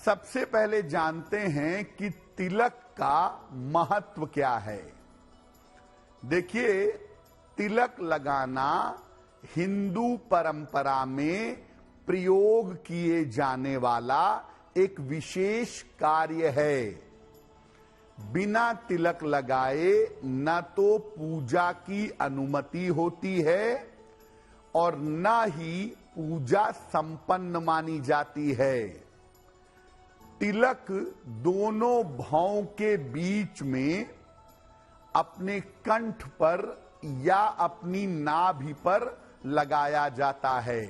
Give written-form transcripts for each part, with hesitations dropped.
सबसे पहले जानते हैं कि तिलक का महत्व क्या है। देखिए, तिलक लगाना हिंदू परंपरा में प्रयोग किए जाने वाला एक विशेष कार्य है। बिना तिलक लगाए न तो पूजा की अनुमति होती है और न ही पूजा संपन्न मानी जाती है। तिलक दोनों भौं के बीच में अपने कंठ पर या अपनी नाभि पर लगाया जाता है।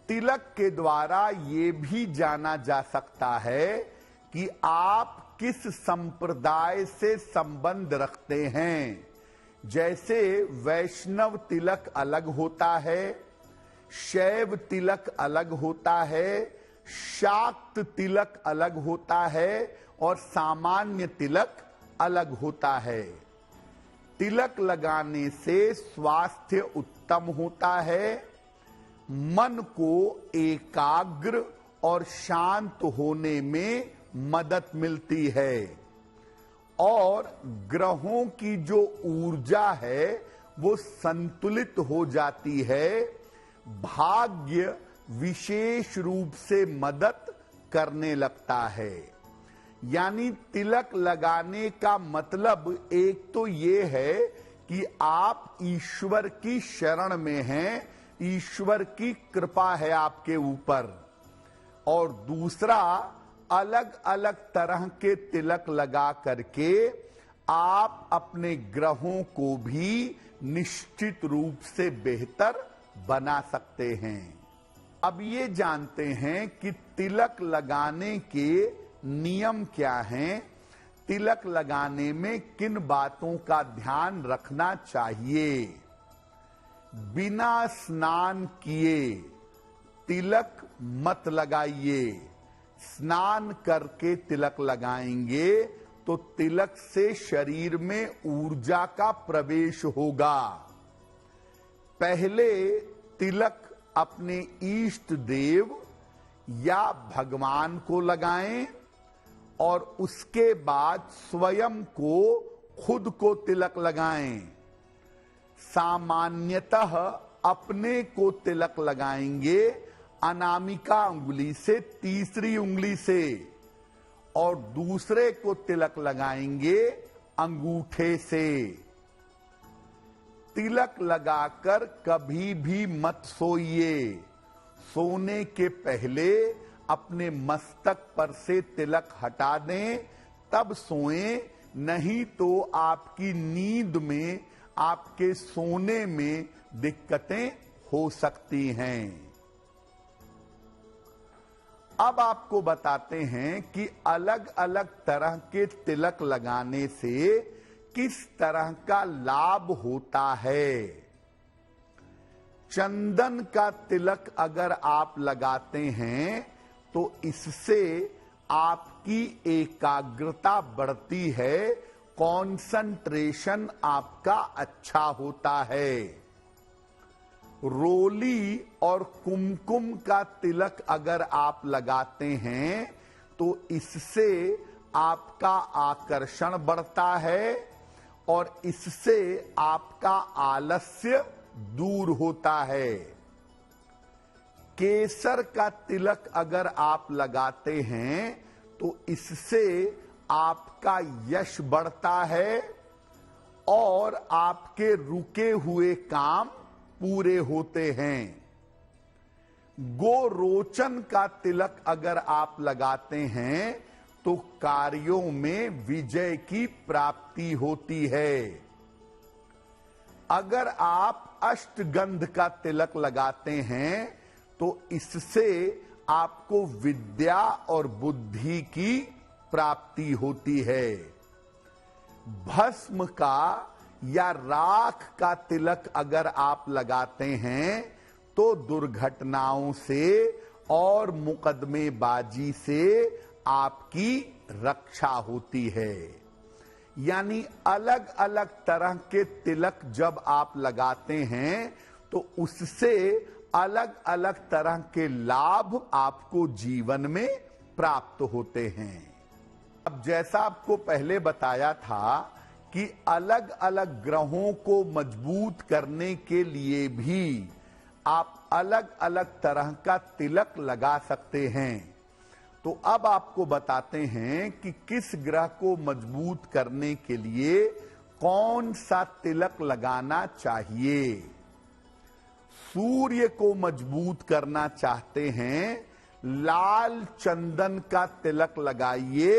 तिलक के द्वारा ये भी जाना जा सकता है कि आप किस संप्रदाय से संबंध रखते हैं। जैसे वैष्णव तिलक अलग होता है, शैव तिलक अलग होता है, शाक्त तिलक अलग होता है और सामान्य तिलक अलग होता है। तिलक लगाने से स्वास्थ्य उत्तम होता है, मन को एकाग्र और शांत होने में मदद मिलती है और ग्रहों की जो ऊर्जा है वो संतुलित हो जाती है। भाग्य विशेष रूप से मदद करने लगता है। यानी तिलक लगाने का मतलब एक तो ये है कि आप ईश्वर की शरण में हैं, ईश्वर की कृपा है आपके ऊपर, और दूसरा अलग अलग तरह के तिलक लगा करके आप अपने ग्रहों को भी निश्चित रूप से बेहतर बना सकते हैं। अब ये जानते हैं कि तिलक लगाने के नियम क्या हैं, तिलक लगाने में किन बातों का ध्यान रखना चाहिए। बिना स्नान किए तिलक मत लगाइए। स्नान करके तिलक लगाएंगे तो तिलक से शरीर में ऊर्जा का प्रवेश होगा। पहले तिलक अपने इष्ट देव या भगवान को लगाएं और उसके बाद स्वयं को खुद को तिलक लगाएं। सामान्यतः अपने को तिलक लगाएंगे अनामिका उंगली से तीसरी उंगली से और दूसरे को तिलक लगाएंगे अंगूठे से। तिलक लगाकर कभी भी मत सोइए। सोने के पहले अपने मस्तक पर से तिलक हटा दें, तब सोएं, नहीं तो आपकी नींद में, आपके सोने में दिक्कतें हो सकती हैं। अब आपको बताते हैं कि अलग अलग तरह के तिलक लगाने से किस तरह का लाभ होता है। चंदन का तिलक अगर आप लगाते हैं तो इससे आपकी एकाग्रता बढ़ती है, कंसंट्रेशन आपका अच्छा होता है। रोली और कुमकुम का तिलक अगर आप लगाते हैं तो इससे आपका आकर्षण बढ़ता है और इससे आपका आलस्य दूर होता है। केसर का तिलक अगर आप लगाते हैं तो इससे आपका यश बढ़ता है और आपके रुके हुए काम पूरे होते हैं। गोरोचन का तिलक अगर आप लगाते हैं तो कार्यों में विजय की प्राप्ति होती है। अगर आप अष्टगंध का तिलक लगाते हैं तो इससे आपको विद्या और बुद्धि की प्राप्ति होती है। भस्म का या राख का तिलक अगर आप लगाते हैं तो दुर्घटनाओं से और मुकदमेबाजी से आपकी रक्षा होती है। यानी अलग अलग तरह के तिलक जब आप लगाते हैं तो उससे अलग अलग तरह के लाभ आपको जीवन में प्राप्त होते हैं। अब जैसा आपको पहले बताया था कि अलग अलग ग्रहों को मजबूत करने के लिए भी आप अलग अलग तरह का तिलक लगा सकते हैं। तो अब आपको बताते हैं कि किस ग्रह को मजबूत करने के लिए कौन सा तिलक लगाना चाहिए। सूर्य को मजबूत करना चाहते हैं, लाल चंदन का तिलक लगाइए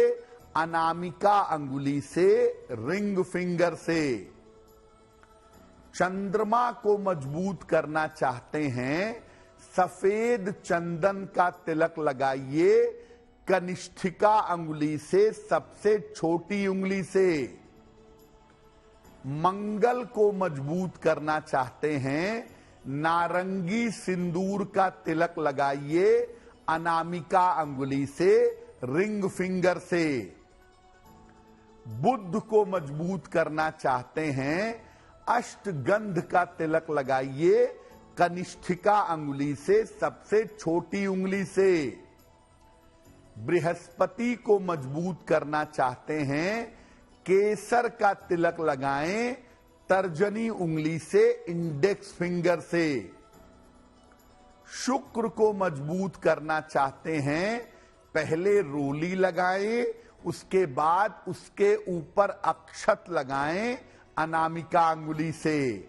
अनामिका अंगुली से, रिंग फिंगर से। चंद्रमा को मजबूत करना चाहते हैं, सफेद चंदन का तिलक लगाइए कनिष्ठिका अंगुली से, सबसे छोटी उंगली से। मंगल को मजबूत करना चाहते हैं, नारंगी सिंदूर का तिलक लगाइए अनामिका अंगुली से, रिंग फिंगर से। बुध को मजबूत करना चाहते हैं, अष्टगंध का तिलक लगाइए कनिष्ठिका अंगुली से, सबसे छोटी उंगली से। बृहस्पति को मजबूत करना चाहते हैं, केसर का तिलक लगाएं तर्जनी उंगली से, इंडेक्स फिंगर से। शुक्र को मजबूत करना चाहते हैं, पहले रोली लगाएं, उसके बाद उसके ऊपर अक्षत लगाएं अनामिका अंगुली से।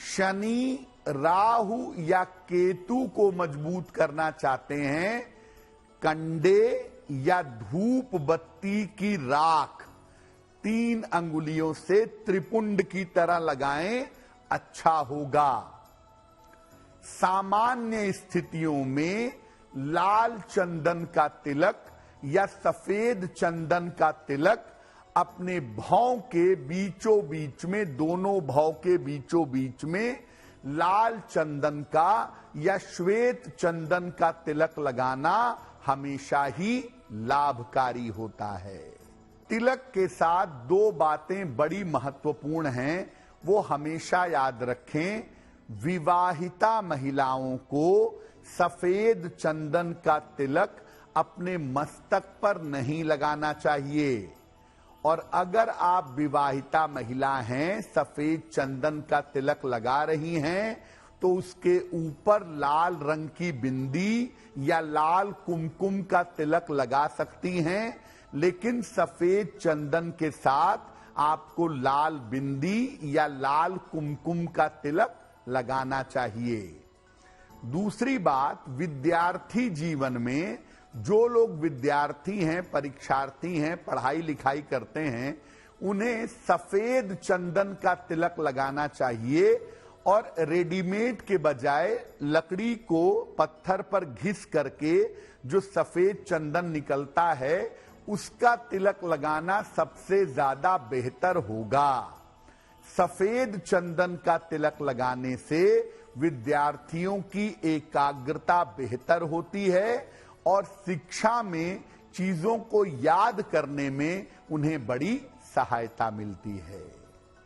शनि, राहु या केतु को मजबूत करना चाहते हैं, कंडे या धूप बत्ती की राख 3 अंगुलियों से त्रिपुंड की तरह लगाएं, अच्छा होगा। सामान्य स्थितियों में लाल चंदन का तिलक या सफेद चंदन का तिलक अपने भौं के बीचों बीच में, दोनों भौं के बीचों बीच में लाल चंदन का या श्वेत चंदन का तिलक लगाना हमेशा ही लाभकारी होता है। तिलक के साथ 2 बातें बड़ी महत्वपूर्ण हैं, वो हमेशा याद रखें। विवाहिता महिलाओं को सफेद चंदन का तिलक अपने मस्तक पर नहीं लगाना चाहिए, और अगर आप विवाहिता महिला हैं, सफेद चंदन का तिलक लगा रही हैं, तो उसके ऊपर लाल रंग की बिंदी या लाल कुमकुम का तिलक लगा सकती हैं, लेकिन सफेद चंदन के साथ आपको लाल बिंदी या लाल कुमकुम का तिलक लगाना चाहिए। दूसरी बात, विद्यार्थी जीवन में जो लोग विद्यार्थी हैं, परीक्षार्थी हैं, पढ़ाई लिखाई करते हैं, उन्हें सफेद चंदन का तिलक लगाना चाहिए और रेडीमेड के बजाय लकड़ी को पत्थर पर घिस करके जो सफेद चंदन निकलता है उसका तिलक लगाना सबसे ज्यादा बेहतर होगा। सफेद चंदन का तिलक लगाने से विद्यार्थियों की एकाग्रता बेहतर होती है और शिक्षा में चीजों को याद करने में उन्हें बड़ी सहायता मिलती है।